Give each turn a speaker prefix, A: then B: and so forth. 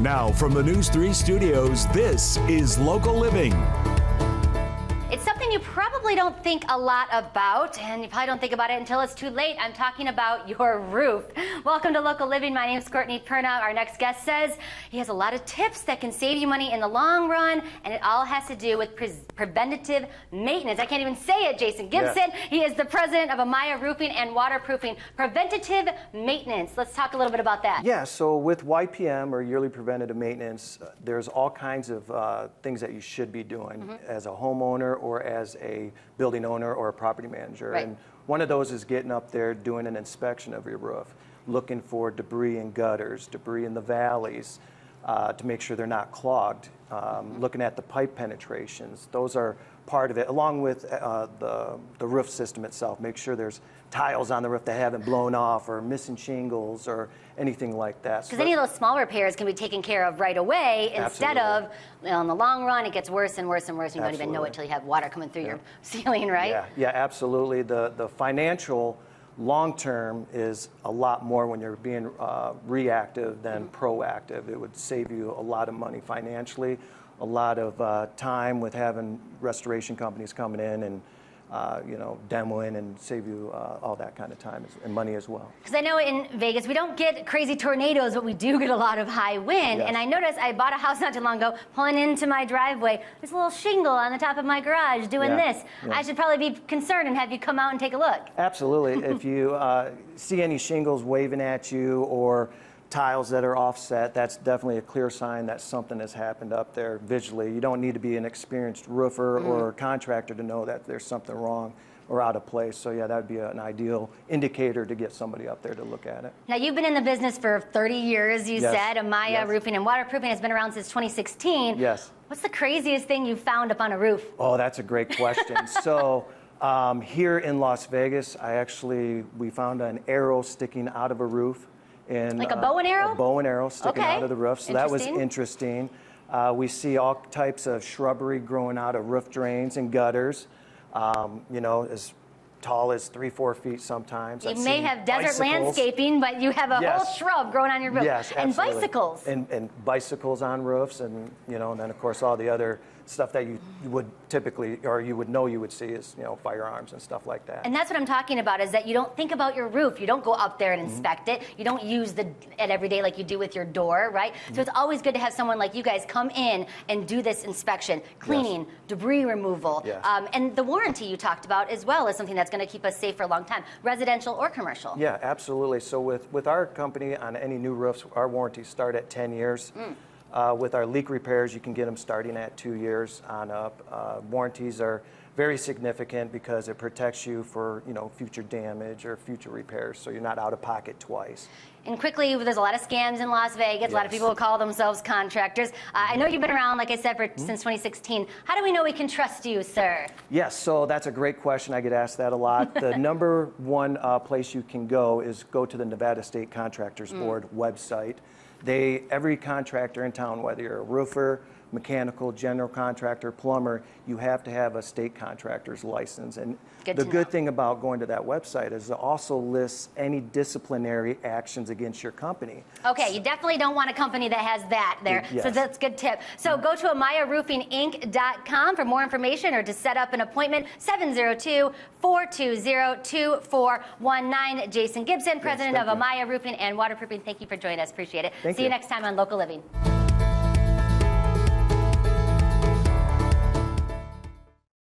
A: Now from the News 3 studios, this is Local Living.
B: It's something you probably don't think a lot about, and you probably don't think about it until it's too late. I'm talking about your roof. Welcome to Local Living. My name is Courtney Perna. Our next guest says he has a lot of tips that can save you money in the long run, and it all has to do with preventative maintenance. I can't even say it, Jason Gibson.
C: Yes.
B: He is the president of Amaya Roofing and Waterproofing. Preventative maintenance. Let's talk a little bit about that.
C: Yeah, so with YPM, or yearly preventative maintenance, there's all kinds of things that you should be doing as a homeowner or as a building owner or a property manager.
B: Right.
C: And one of those is getting up there, doing an inspection of your roof, looking for debris in gutters, debris in the valleys, to make sure they're not clogged, looking at the pipe penetrations. Those are part of it, along with the roof system itself. Make sure there's tiles on the roof that haven't blown off or missing shingles or anything like that.
B: Because any of those small repairs can be taken care of right away instead of, in the long run, it gets worse and worse and worse. And you don't even know it till you have water coming through your ceiling, right?
C: Yeah, absolutely. The financial long-term is a lot more when you're being reactive than proactive. It would save you a lot of money financially, a lot of time with having restoration companies coming in and demoing and save you all that kind of time and money as well.
B: Because I know in Vegas we don't get crazy tornadoes, but we do get a lot of high wind.
C: Yes.
B: And I noticed I bought a house not too long ago, pulling into my driveway, there's a little shingle on the top of my garage doing this.
C: Yeah.
B: I should probably be concerned and have you come out and take a look.
C: Absolutely. If you see any shingles waving at you or tiles that are offset, that's definitely a clear sign that something has happened up there visually. You don't need to be an experienced roofer or contractor to know that there's something wrong or out of place. So yeah, that would be an ideal indicator to get somebody up there to look at it.
B: Now you've been in the business for 30 years, you
C: Yes.
B: said. Amaya
C: Yes.
B: Roofing and Waterproofing has been around since 2016.
C: Yes.
B: What's the craziest thing you found up on a roof?
C: Oh, that's a great question. So here in Las Vegas, we found an arrow sticking out of a roof. And,
B: like a bow and arrow?
C: A bow and arrow sticking out of the roof. So that was interesting. We see all types of shrubbery growing out of roof drains and gutters, as tall as 3-4 feet sometimes.
B: You may have desert landscaping, but you have a whole shrub growing on your roof.
C: Yes,
B: and
C: absolutely.
B: bicycles.
C: And bicycles on roofs, and and then of course all the other stuff that you would typically, or you would see is firearms and stuff like that.
B: And that's what I'm talking about, is that you don't think about your roof. You don't go up there and inspect it. You don't use it every day like you do with your door, right? So it's always good to have someone like you guys come in and do this inspection, cleaning, debris removal, and the warranty you talked about as well is something that's going to keep us safe for a long time, residential or commercial.
C: Yeah, absolutely. So with our company, on any new roofs, our warranties start at 10 years. With our leak repairs, you can get them starting at 2 years on up. Warranties are very significant because it protects you for future damage or future repairs, so you're not out of pocket twice.
B: And quickly, there's a lot of scams in Las Vegas. A lot of people call themselves contractors. I know you've been around, like I said, since 2016. How do we know we can trust you, sir? Yes,
C: so that's a great question. I get asked that a lot. The number one place you can go is go to the Nevada State Contractors Board website. Every contractor in town, whether you're a roofer, mechanical, general contractor, plumber, you have to have a state contractor's license. And the good thing about going to that website is it also lists any disciplinary actions against your company.
B: Okay, you definitely don't want a company that has that there, so that's a good tip. So go to AmayaRoofingInc.com for more information or to set up an appointment, 702-420-2419. Jason Gibson, president of Amaya Roofing and Waterproofing, thank you for joining us. Appreciate it. See you next time on Local Living.